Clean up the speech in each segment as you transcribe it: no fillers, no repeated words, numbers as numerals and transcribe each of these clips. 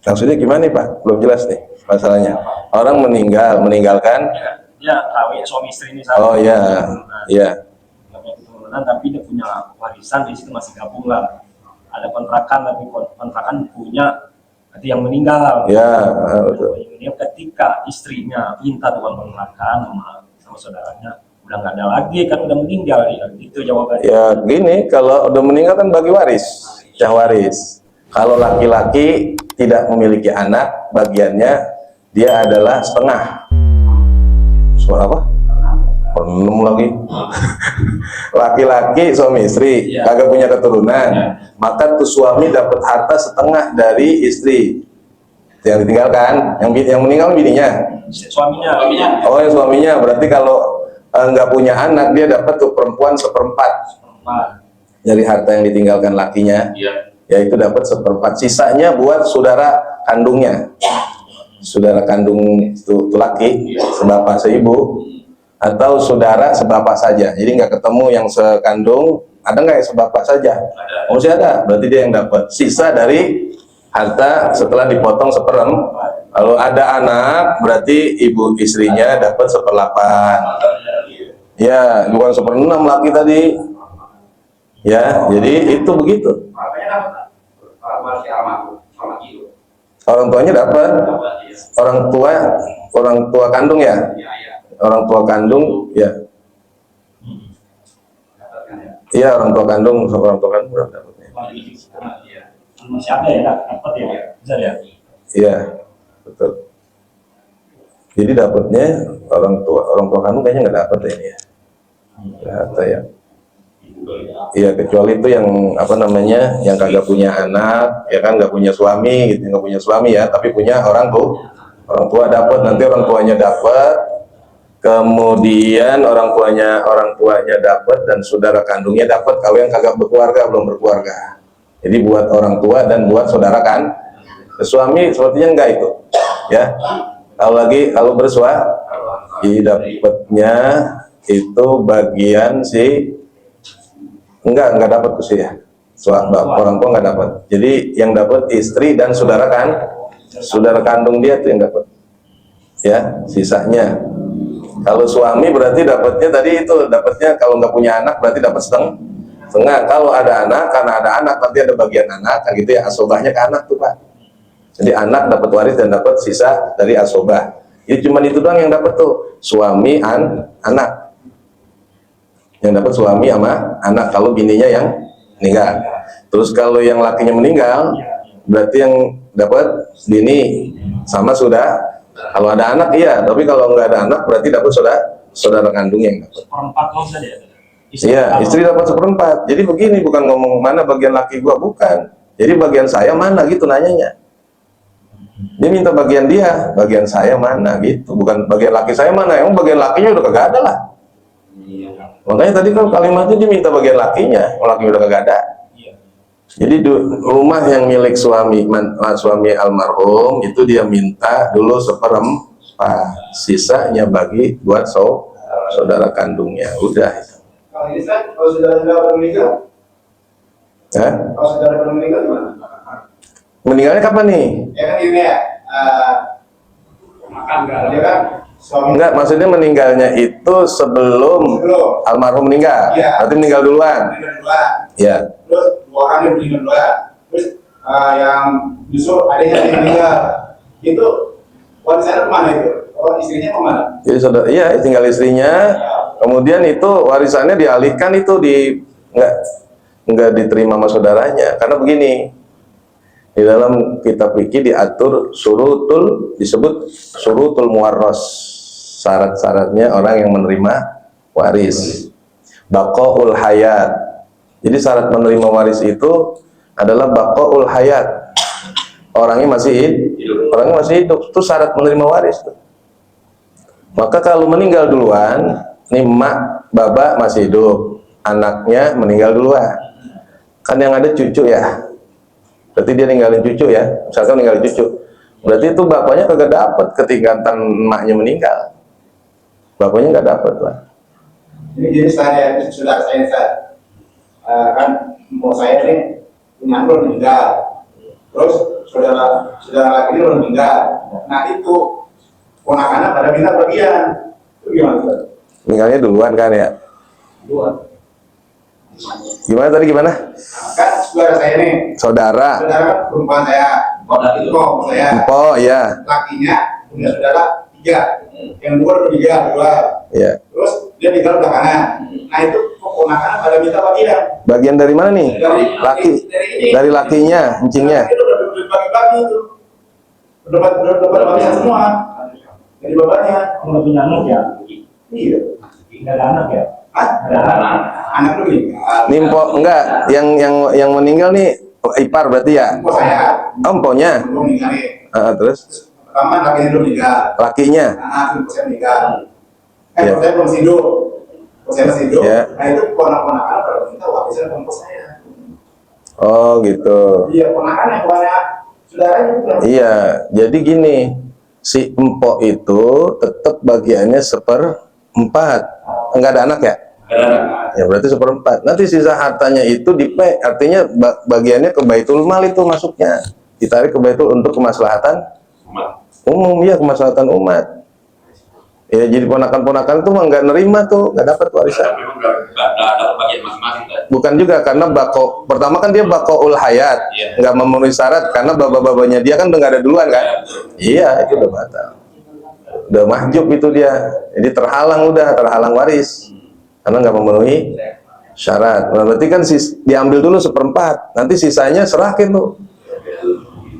Maksudnya gimana nih Pak? Belum jelas nih masalahnya. Orang meninggalkan. Ya, kawin suami istri ini. Oh iya, iya. Keturunan tapi dia punya warisan di situ masih gabung lah. Ada kontrakan tapi kontrakan punya nanti yang meninggal. Ya, betul. Ini ketika istrinya minta uang kontrakan sama saudaranya, udah nggak ada lagi kan udah meninggal ya. Itu jawabannya. Ya gini, kalau udah meninggal kan bagi waris, cah waris. Kalau laki-laki tidak memiliki anak, bagiannya dia adalah setengah. Suara apa? Penem lagi. Laki-laki suami istri, kagak punya keturunan, maka tuh suami dapat harta setengah dari istri yang ditinggalkan. Yang meninggal bininya, Suaminya. Oh ya suaminya. Berarti kalau nggak punya anak, dia dapat tuh perempuan seperempat dari harta yang ditinggalkan lakinya. Yaitu dapat seperempat, sisanya buat saudara kandungnya, saudara kandung itu laki, sebapak seibu, atau saudara sebapak saja. Jadi nggak ketemu yang sekandung, ada nggak yang sebapak saja? Oh masih ada, berarti dia yang dapat sisa dari harta setelah dipotong seperempat. Kalau ada anak, berarti ibu istrinya dapat seperlapan. Ya, bukan seperenam laki tadi. Ya, jadi itu begitu. Orang tuanya dapat, orang tua kandung ya, orang tua kandung ya, iya orang tua kandung berapa dapatnya? Masih ada ya, dapat ya, bisa ya. Iya, betul. Jadi dapatnya orang tua kandung kayaknya nggak dapat ya ini ya, harta ya. Iya, kecuali itu yang apa namanya, yang kagak punya anak, ya kan, nggak punya suami gitu, nggak punya suami ya, tapi punya orang tua dapat, nanti orang tuanya dapat, kemudian orang tuanya dapat dan saudara kandungnya dapat. Kalau yang kagak berkeluarga, belum berkeluarga, jadi buat orang tua dan buat saudara kan. Suami sepertinya enggak itu, ya. Kalau bersuami dapatnya itu bagian si enggak dapat tuh sih ya, orang tua nggak dapat. Jadi yang dapat istri dan saudara kandung dia tuh yang dapat ya, sisanya. Kalau suami berarti dapatnya tadi itu, dapatnya kalau nggak punya anak berarti dapat setengah. Kalau ada anak, karena ada anak nanti ada bagian anak kan gitu ya, asobahnya ke anak tuh Pak. Jadi anak dapat waris dan dapat sisa dari asobah. Jadi cuma itu doang yang dapat tuh, suami anak. Yang dapat suami sama anak kalau bininya yang meninggal. Terus kalau yang lakinya meninggal, berarti yang dapat bini sama sudah. Kalau ada anak iya, tapi kalau nggak ada anak berarti dapat saudara kandung yang dapat. Seperempat saja ya. Iya, istri dapat seperempat. Jadi begini, bukan ngomong mana bagian laki gua, bukan. Jadi bagian saya mana gitu nanyanya. Dia minta bagian dia, bagian saya mana gitu, bukan bagian laki saya mana. Emang bagian lakinya udah kagak ada lah. Makanya tadi kan kalimatnya dia minta bagian lakinya, laki udah kagak ada. Jadi rumah yang milik suami almarhum itu dia minta dulu seperempat, sisanya bagi buat saudara kandungnya. Udah. Kalau ini kan kalau saudara meninggal, kalau saudara meninggal gimana? Meninggalnya kapan nih? Ya kan ini ya, makan dia kan. Enggak, maksudnya meninggalnya itu sebelum almarhum meninggal. Ya. Berarti meninggal duluan. Ya. Terus 2 orang yang meninggal duluan. Terus yang justru adanya yang meninggal. Itu warisannya kemana itu? Oh, istrinya kemana? Jadi saudara, iya tinggal istrinya. Kemudian itu warisannya dialihkan itu enggak diterima sama saudaranya. Karena begini, di dalam kitab fikih diatur disebut surutul muwarros, syarat-syaratnya orang yang menerima waris. Baqaul hayat. Jadi syarat menerima waris itu adalah baqaul hayat. Orangnya masih hidup. Itu syarat menerima waris. Maka kalau meninggal duluan, nih mak, baba masih hidup, anaknya meninggal duluan. Kan yang ada cucu ya. Berarti dia ninggalin cucu ya, misalkan ninggalin cucu, berarti itu bapaknya kagak dapat ketika emaknya meninggal, bapaknya nggak dapat Pak. Jadi sudah saya kan mau saya ini punya meninggal, terus saudara laki ini udah meninggal. Nah itu ponakannya pada minta bagian. Itu gimana tuh? Meninggalnya duluan kan ya? Dua. Gimana tadi gimana? Kan saudara saya nih. Saudara. Saudara perempuan saya. Kok saya. Oh iya. Lakinya punya saudara 3. Yang 2 udah 2. Iya. Terus dia tinggal belakangan. Nah itu ponakannya pada minta bagian. Bagian dari mana nih? Laki. Dari lakinya, encingnya. Itu udah dibagi-bagi itu. Udah bagian semua. Jadi bapaknya. Kalau punya anak ya, Iya. nggak ada anak ya. Ah, anak lu meninggal. Nimpo enggak, yang meninggal nih ipar berarti ya? Empok saya. Oh, emponya. Belum meninggal nih. Terus Pertama lakinya belum meninggal. lakinya. Empok saya meninggal. Iya. Empok saya belum hidup. Empok saya masih hidup. Iya. Nah itu ponakan pada minta warisan ke empok saya. Oh gitu. Iya, ponakannya bukannya saudaranya bukan. Iya, jadi gini, si empok itu tetap bagiannya 1/4. Enggak ada anak ya? Ya berarti 1/4. Nanti sisa hartanya itu artinya bagiannya ke Baitul Mal itu masuknya. Ditarik ke Baitul untuk kemaslahatan umum, ya kemaslahatan umat. Ya jadi ponakan-ponakan itu mah nggak nerima tuh, nggak dapat warisan. Memang nggak ada bagian masing-masing kan? Bukan juga karena bako pertama kan dia bakoul hayat, Iya. nggak memenuhi syarat karena baba-babanya dia kan udah nggak ada duluan kan? Iya, itu udah batal, udah mahjub itu dia, jadi terhalang waris karena nggak memenuhi syarat. Nah, berarti kan diambil dulu 1/4, nanti sisanya serahkan tuh.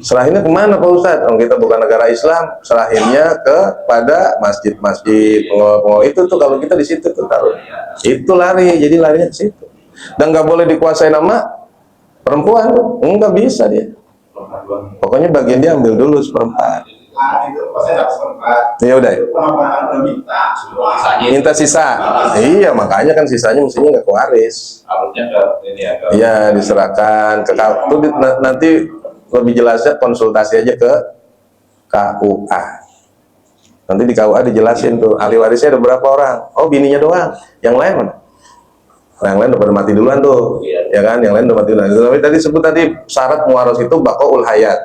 Serahinnya kemana Pak Ustadz? Oh, kita bukan negara Islam, serahinnya kepada masjid-masjid, pengawal itu tuh kalau kita di situ tuh taruh. Itu lari, jadi larinya ke situ. Dan nggak boleh dikuasai nama perempuan, nggak bisa dia. Pokoknya bagian dia ambil dulu 1/4. Nah itu empok saya dapat 1/4. Ya udah, Ponakan udah minta semua. minta sisa. Iya, makanya kan sisanya mestinya nggak kewaris. Harusnya ke ini ya ke. Iya, diserahkan ke tuh nanti lebih jelasnya konsultasi aja ke KUA. Nanti di KUA dijelasin tuh ahli warisnya ada berapa orang. Oh, bininya doang. Yang lain mana? Yang lain udah pada mati duluan tuh. Ya kan? Yang lain udah mati duluan. Tapi tadi sebut tadi syarat muwaros itu baqaul hayat.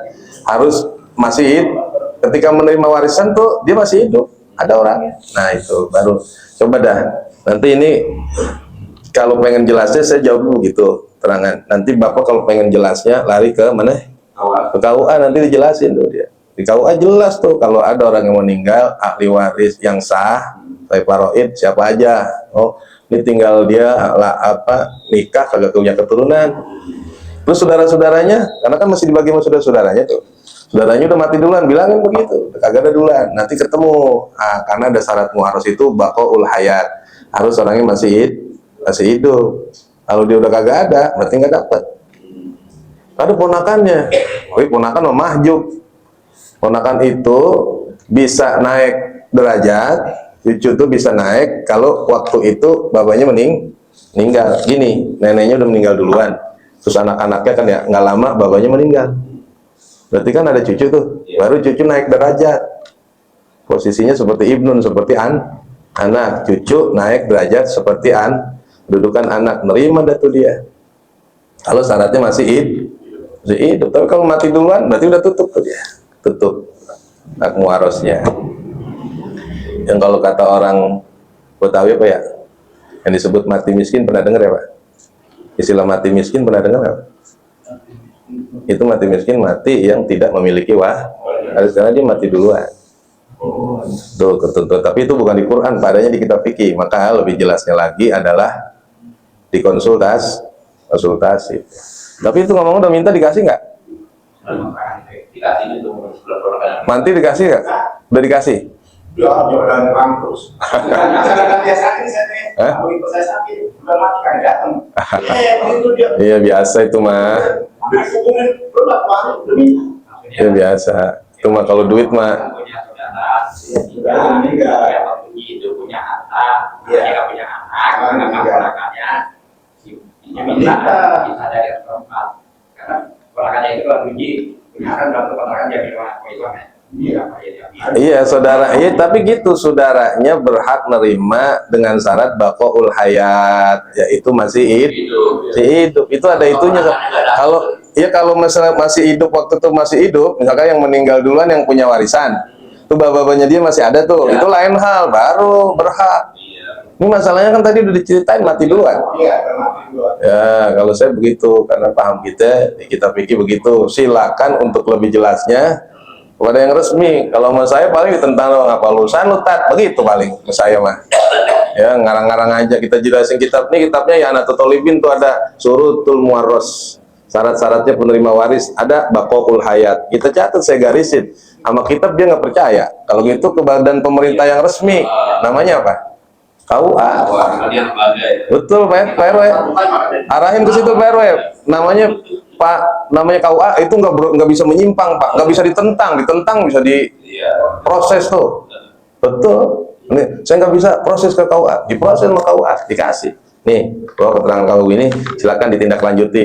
Harus masih hidup. Ketika menerima warisan tuh dia masih hidup. Ada orangnya. Nah, itu baru coba dah. Nanti ini kalau pengen jelasnya saya jawab dulu gitu. Terangan. Nanti Bapak kalau pengen jelasnya lari ke mana? Ke KUA nanti dijelasin tuh dia. Di KUA jelas tuh kalau ada orang yang meninggal ahli waris yang sah, saya paroid siapa aja. Oh, ini tinggal dia nikah kagak punya keturunan. Terus saudara-saudaranya, karena kan masih dibagi sama saudara-saudaranya tuh. Saudaranya udah mati duluan, bilangin begitu. Kagak ada duluan, nanti ketemu. Karena ada syarat muharros itu baqaul hayat. Harus orangnya masih hidup. Kalau dia udah kagak ada, berarti nggak dapat. Ada ponakannya, ponakan mahjub. Ponakan itu bisa naik derajat, cucu tuh bisa naik kalau waktu itu bapaknya meninggal. Gini, neneknya udah meninggal duluan, terus anak-anaknya kan ya nggak lama bapaknya meninggal. Berarti kan ada cucu tuh, baru cucu naik derajat. Posisinya seperti ibnun, seperti anak, cucu naik derajat seperti kedudukan anak, nerima dah tuh dia. Kalau syaratnya masih hidup, tapi kalau mati duluan berarti udah tutup tuh dia, tutup hak muwarosnya. Yang kalau kata orang Betawi apa ya, yang disebut mati miskin, pernah dengar ya Pak? Istilah mati miskin pernah dengar nggak? Itu mati miskin, mati yang tidak memiliki harus karena dia mati duluan. Tuh ketentuan, tapi itu bukan di Quran, padanya di kitab fikih. Maka lebih jelasnya lagi adalah konsultasi. Tapi itu ngomong udah minta dikasih nggak? Dikasih itu sebelah. Manti dikasih nggak? Udah dikasih? Udah jualan terang terus. Jangan dia sakit saya. Begitu saya sakit, udah mati kan datang. Begitu dia. Iya biasa itu mah. Hubungin berat banget demi. Iya biasa. Itu mah kalau duit mah. Punya saudara, yang itu punya harta, dia nggak punya anak, ponakannya bisa dari tempat. Karena ponakannya itu kalau uji punya kan dalam ponakan jadi orang Islam ya. Iya saudara, iya tapi gitu saudaranya berhak nerima dengan syarat baqaul hayat, yaitu masih hidup. Itu ada itunya. Kalau ya kalau masalah masih hidup, waktu itu masih hidup, misalkan yang meninggal duluan yang punya warisan, itu bapak-bapaknya dia masih ada tuh, itu lain hal, baru berhak. Ini masalahnya kan tadi udah diceritain mati duluan. Iya, mati duluan. Ya, kalau saya begitu, karena paham kita pikir begitu. Silakan untuk lebih jelasnya kepada yang resmi. Kalau sama saya paling ditentang dong, apa lulusan lu tat, begitu paling ke saya mah. Ya, ngarang-ngarang aja, kita jelasin kitab. Ini kitabnya ya Nahdlatul Talibin tuh ada Syurutul Muwarros, syarat-syaratnya penerima waris, ada Baqaul Hayat. Kita catat, saya garisin. Sama kitab dia nggak percaya. Kalau gitu ke badan pemerintah yang resmi, namanya apa? KUA. Betul, Pak RW. Arahin ke situ Pak RW. Namanya KUA itu nggak bisa menyimpang, Pak. Nggak bisa ditentang bisa diproses tuh. Betul. Nih, saya nggak bisa proses ke KUA, diproses sama KUA, dikasih. Nih, kalau keterangan kamu ini, silakan ditindaklanjuti.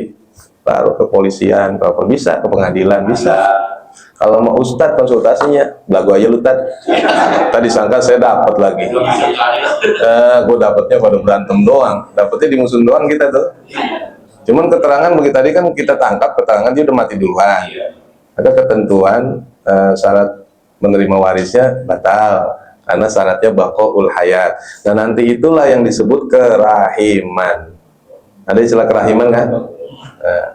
Baru ke polisian, kalau bisa ke pengadilan, bisa. Kalau mau ustadz konsultasinya, belagu aja lu tat. Tadi sangka saya dapat lagi. Gue dapatnya pada berantem doang, dapatnya di musuh doang kita tuh. Cuman keterangan begitu tadi kan kita tangkap keterangan dia udah mati duluan. Ada ketentuan syarat menerima warisnya batal karena syaratnya baqaul hayat. Dan nanti itulah yang disebut kerahiman. Ada istilah kerahiman kan?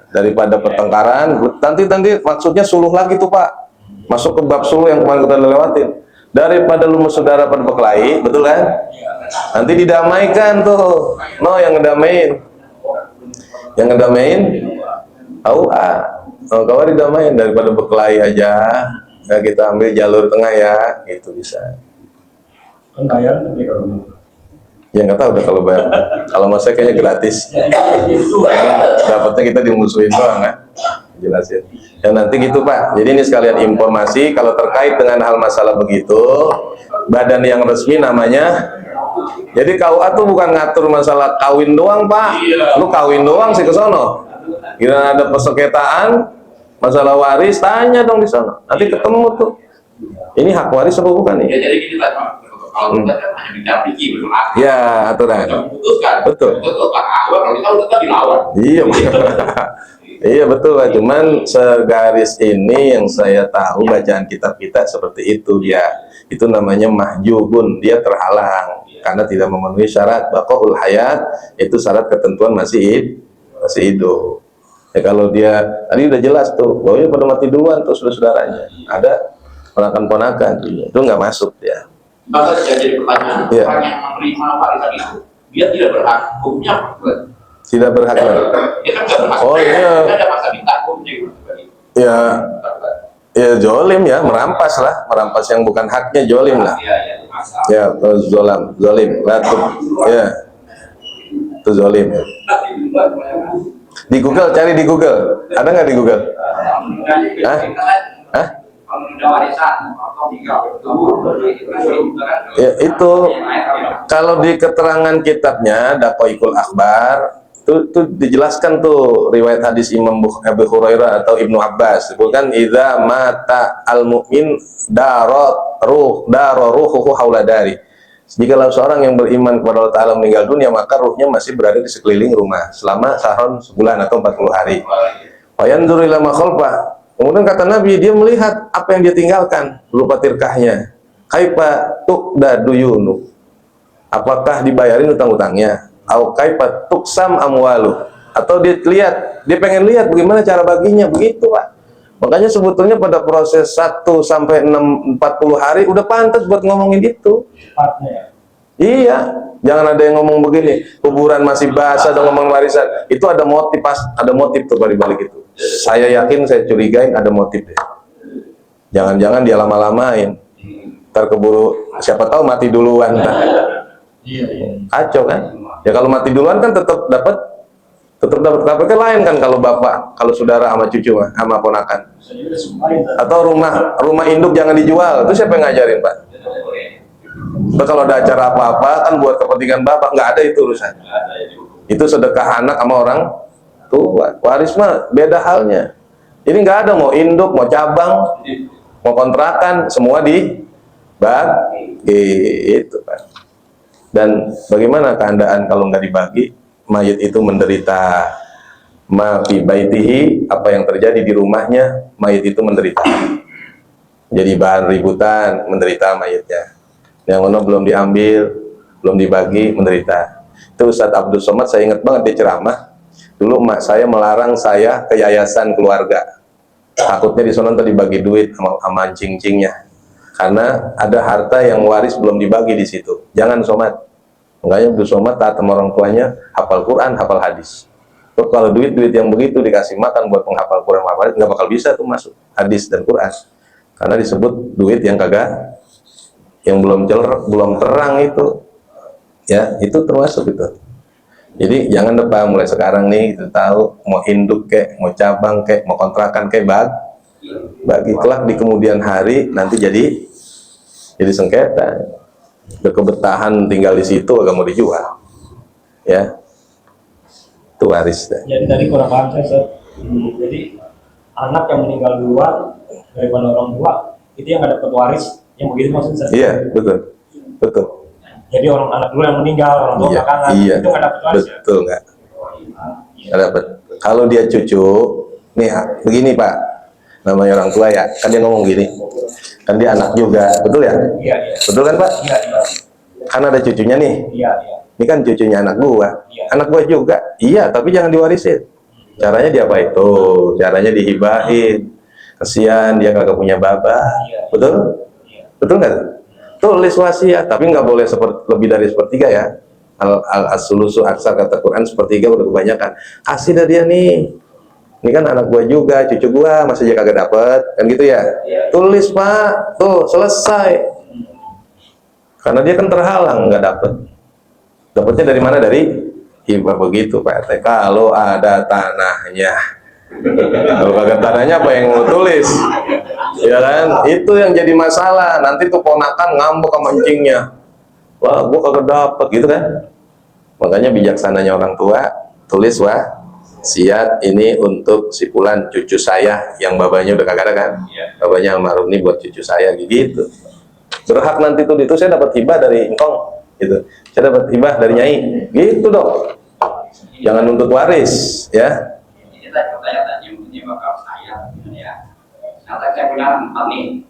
Daripada pertengkaran, nanti maksudnya suluh lagi tuh Pak, masuk ke bab suluh yang kemarin kita lewatin. Daripada lu saudara pada berkelahi, betul kan? Nanti didamaikan tuh, yang ngedamain, KUA, kalau didamain daripada berkelahi aja, ya kita ambil jalur tengah ya, itu bisa. Kan bayar tapi kalau Ya nggak tahu udah kalau bayar. Kalau mas saya kayaknya gratis. Dapatnya kita dimusuhin doang kan. Jelasin. Ya nanti gitu Pak. Jadi ini sekalian informasi kalau terkait dengan hal masalah begitu, badan yang resmi namanya. Jadi KUA tuh bukan ngatur masalah kawin doang Pak. Lu kawin doang sih ke sono. Kira ada persengketaan masalah waris, tanya dong di sana. Nanti ketemu tuh. Ini hak waris apa bukan nih? Ya jadi gini Pak, kalau kita kan hanya didampingi belum aktif. Ya, aturan. Memutuskan. Betul. Pak Awal kalau kita udah dilawan. Iya, iya betul Pak. Cuman segaris ini yang saya tahu bacaan kitab kita seperti itu dia. Itu namanya mahjubun, dia terhalang karena tidak memenuhi syarat baqaul hayat, itu syarat ketentuan masih hidup. Ya kalau dia tadi udah jelas tuh, bahwa pada mati duluan tuh saudara-saudaranya. Ada ponakan-ponakan, itu nggak masuk ya. Maka jadi pertanyaan, Ya. orang yang menerima warisan itu, dia tidak berhak hukumnya. Tidak berhak. Dia kan nggak berhak. Oh, iya. Dia ada masa ditakutnya gitu. Ya jolim ya, merampas yang bukan haknya jolim lah. Iya, masalah. Ya, zolim, ratu, ya, itu zolim ya. Di Google, cari di Google, ada nggak di Google? Hah? Hah? Kalau udah warisan, Ya itu, kalau di keterangan kitabnya Daqaiqul Akhbar itu dijelaskan tuh riwayat hadis Imam Abu Hurairah atau Ibnu Abbas, bukan idza mata al mu'min ruhuhu haula dari. Jikalau seorang yang beriman kepada Allah Ta'ala meninggal dunia, maka ruhnya masih berada di sekeliling rumah selama sahron sebulan atau 40 hari. Fayanzuru ila ma khalfa. Kemudian kata Nabi, dia melihat apa yang dia tinggalkan berupa tirkahnya. Kaifa tuqda duyunu. Apakah dibayarin utang-utangnya? Au kaifa tuqsam amwalu. Atau dia pengen lihat bagaimana cara baginya, begitu Pak. Makanya sebetulnya pada proses 1 sampai 40 hari udah pantas buat ngomongin itu. cepatnya. Iya, jangan ada yang ngomong begini, kuburan masih basah dan ngomong warisan. Itu ada motif tuh di balik itu. Saya yakin, saya curigain ada motif deh. Jangan-jangan dia lama-lamain. Ntar keburu, siapa tahu mati duluan. Iya. Kacau kan? Ya kalau mati duluan kan tetap dapat KPK lain kan kalau bapak, kalau saudara sama cucu sama ponakan. Saya udah sumpahin. Atau rumah induk jangan dijual. Itu siapa yang ngajarin, Pak? Nah, kalau ada acara apa-apa kan buat kepentingan bapak, nggak ada itu urusan. Itu sedekah anak sama orang tua. Waris mah beda halnya. Ini nggak ada mau induk, mau cabang, mau kontrakan, semua dibagi itu kan. Dan bagaimana keadaan kalau nggak dibagi, mayit itu menderita ma fi baitihi, apa yang terjadi di rumahnya, mayit itu menderita. Jadi bahan ributan, menderita mayitnya. Yang ono belum diambil, belum dibagi, menderita. Itu Ustadz Abdul Somad, saya ingat banget di ceramah. Dulu emak saya melarang saya ke yayasan keluarga. Takutnya di sana nanti dibagi duit sama cing-cingnya. Karena ada harta yang waris belum dibagi di situ. Jangan Somad. Makanya Abdul Somad taat sama orang tuanya, hafal Quran, hafal hadis. Terus kalau duit-duit yang begitu dikasih makan buat penghafal Quran, nggak bakal bisa tuh masuk hadis dan Quran. Karena disebut duit yang kagak, yang belum terang itu, ya itu termasuk itu. Jadi jangan depan mulai sekarang nih kita tahu mau induk kek, mau cabang kek, mau kontrakan kek, bagi kelak di kemudian hari nanti jadi sengketa. Kebetahan tinggal di situ agak mau dijual, ya itu waris. Jadi tadi kurang paham saya, Ustaz. Jadi anak yang meninggal duluan daripada orang tua itu yang nggak dapat waris, yang begitu maksudnya? Iya, betul. Jadi orang anak dulu yang meninggal, orang tua belakangan, itu nggak dapat waris. Betul, nggak dapat. Kalau dia cucu, nih begini Pak, namanya orang tua ya, kan dia ngomong gini, kan dia anak juga, betul ya? Iya. Betul kan Pak? Iya. Kan ada cucunya nih. Iya. Ini kan cucunya anak gua, Iya. anak gua juga. Iya, tapi jangan diwarisin. Caranya diapain? Tuh, caranya dihibahin. Kesian dia kagak punya baba. Iya. Betul? Iya. Betul nggak? Tulis wasiat, tapi nggak boleh lebih dari sepertiga ya. Al-asulusu aksar kata Quran sepertiga udah kebanyakan. Kasih dah dia nih. Ini kan anak gua juga, cucu gua masih aja kagak dapet, kan gitu ya? Iya. Tulis Pak, tuh selesai. Karena dia kan terhalang nggak dapet. Dapatnya dari mana? Dari hibah begitu Pak RT. Kalau ada tanahnya, kalau kagak tanahnya apa yang mau tulis? Ya kan? Itu yang jadi masalah. Nanti tuh ponakan ngambek sama encingnya. Wah, gua kagak dapet gitu kan? Makanya bijaksananya orang tua, tulis wasiat ini untuk si Fulan cucu saya yang babanya udah kagak ada kan? Babanya almarhum ini buat cucu saya gitu. Berhak nanti tuh itu saya dapat hibah dari engkong gitu. Saya dapat hibah dari nyai. Gitu dong. Jangan nuntut waris, ya. Ini tadi pertanyaan ini bakal saya, ya. Nah, saya punya 4 nih.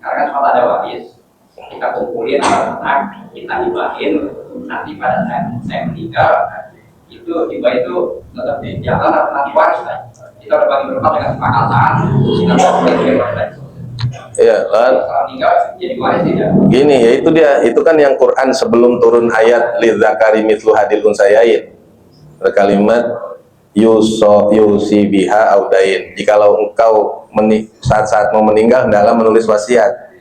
Karena kan soal ada waris, kita kumpulin anak, kita hibahin. Nanti pada saya meninggal, itu hibah itu tetap dijalan atau nanti waris kan? Kita udah bagi berempat dengan kesepakatan, kita kumpulin waris. Iya kan? Kalau meninggal jadi waris tidak? Gini ya, itu kan yang Quran sebelum turun ayat lidzakari mithlu hadil unsayain. Kalimat yusi biha audain. Jikalau engkau saat-saat mau meninggal hendaklah menulis wasiat.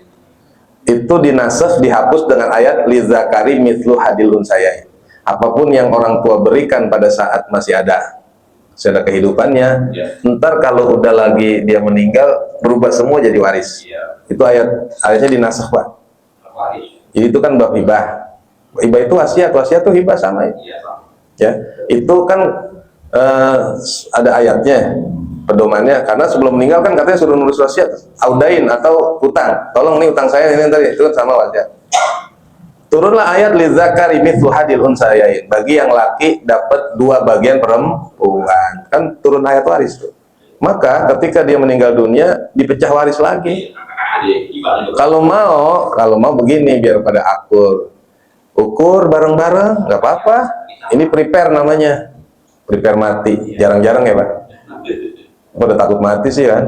Itu dinasakh, dihapus dengan ayat lidzakari mithlu hadil unsayain. Apapun yang orang tua berikan pada saat masih ada kehidupannya, ntar kalau udah lagi dia meninggal berubah semua jadi waris. Itu ayatnya dinasakh Pak. Jadi itu kan bab hibah. Hibah itu wasiat tuh hibah sama ya. Itu kan ada ayatnya, pedomannya. Karena sebelum meninggal kan katanya suruh nulis wasiat, audain atau utang. Tolong nih utang saya ini tadi, itu kan sama wasiat. Turunlah ayat lidzakari mithlu hadil unsayain. Bagi yang laki dapat 2 bagian perempuan. Kan turun ayat waris tuh. Maka ketika dia meninggal dunia dipecah waris lagi. Kalau mau begini biar pada ukur bareng-bareng, nggak apa-apa. Ini prepare namanya, prepare mati. Jarang-jarang ya Pak. Pada takut mati sih kan.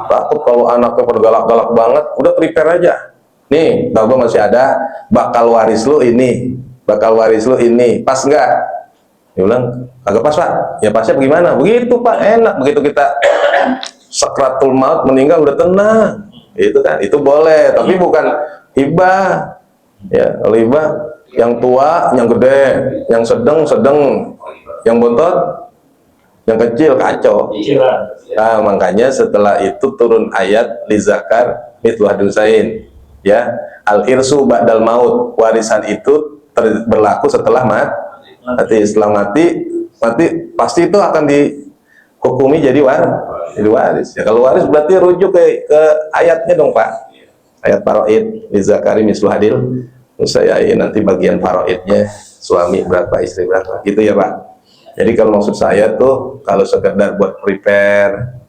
Takut kalau anaknya pada galak-galak banget, udah prepare aja. Nih, bapak masih ada, bakal waris lu ini, pas nggak? Dia bilang, agak pas Pak. Ya pasnya bagaimana? Begitu Pak, enak. Begitu kita sakratul maut meninggal udah tenang. Itu kan, itu boleh, tapi bukan hibah. Ya, kalau hibah yang tua, yang gede, yang sedang, yang bontot, yang kecil kacau. Nah, makanya setelah itu turun ayat lizakar mithlu hadil unsayain. Ya, al-irsu ba'dal maut, warisan itu berlaku setelah mati. Setelah mati pasti itu akan dihukumi jadi waris. Ya, kalau waris berarti rujuk ke ayatnya dong Pak. Ayat faraid lizakari mithlu hadil unsayain, nanti bagian faraidnya suami berapa, istri berapa. Gitu ya Pak. Jadi kalau maksud saya tuh kalau sekedar buat prepare,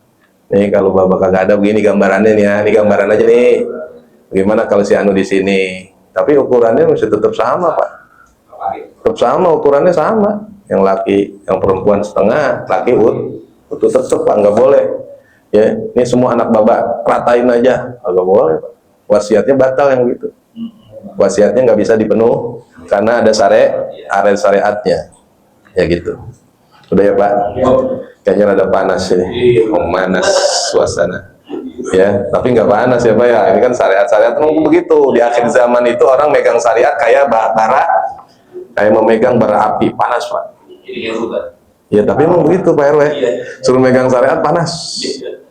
nih kalau bapak kagak ada begini gambarannya nih ya, ini gambaran aja nih. Bagaimana kalau si Anu di sini? Tapi ukurannya masih tetap sama pak, tetap sama ukurannya sama. Yang laki, yang perempuan setengah, laki utuh tetap pak, nggak boleh. Ya, ini semua anak bapak ratain aja, nggak boleh pak. Wasiatnya batal yang gitu. Wasiatnya nggak bisa dipenuh karena ada syariatnya. Ya gitu. Udah ya Pak. Kayaknya rada panas ini. Memanas suasana. Ya, tapi nggak panas ya Pak ya. Ini kan syariat-syariat begitu. Di akhir zaman itu orang megang syariat kayak bara, kayak memegang bara api, panas Pak. Ya tapi emang begitu Pak RW. Suruh megang syariat panas.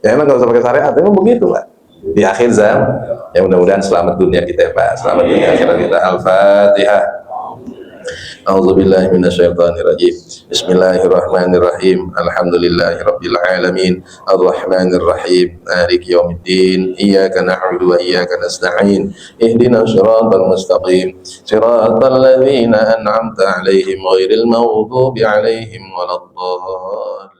Ya emang nggak usah pakai syariat. Emang begitu Pak. Di akhir zaman. Ya mudah-mudahan selamat dunia kita ya Pak. Selamat dunia akhirat kita. Al-Fatihah. A'udzubillahi minasyaitonirrajim. Bismillahirrahmanirrahim. Alhamdulillahirabbil alamin. Arrahmanirrahim. Maliki yaumiddin. Iyyaka na'budu wa iyyaka nasta'in. Ihdinas siratal mustaqim. Siratal ladzina an'amta 'alaihim ghairil maghdubi 'alaihim waladdallin.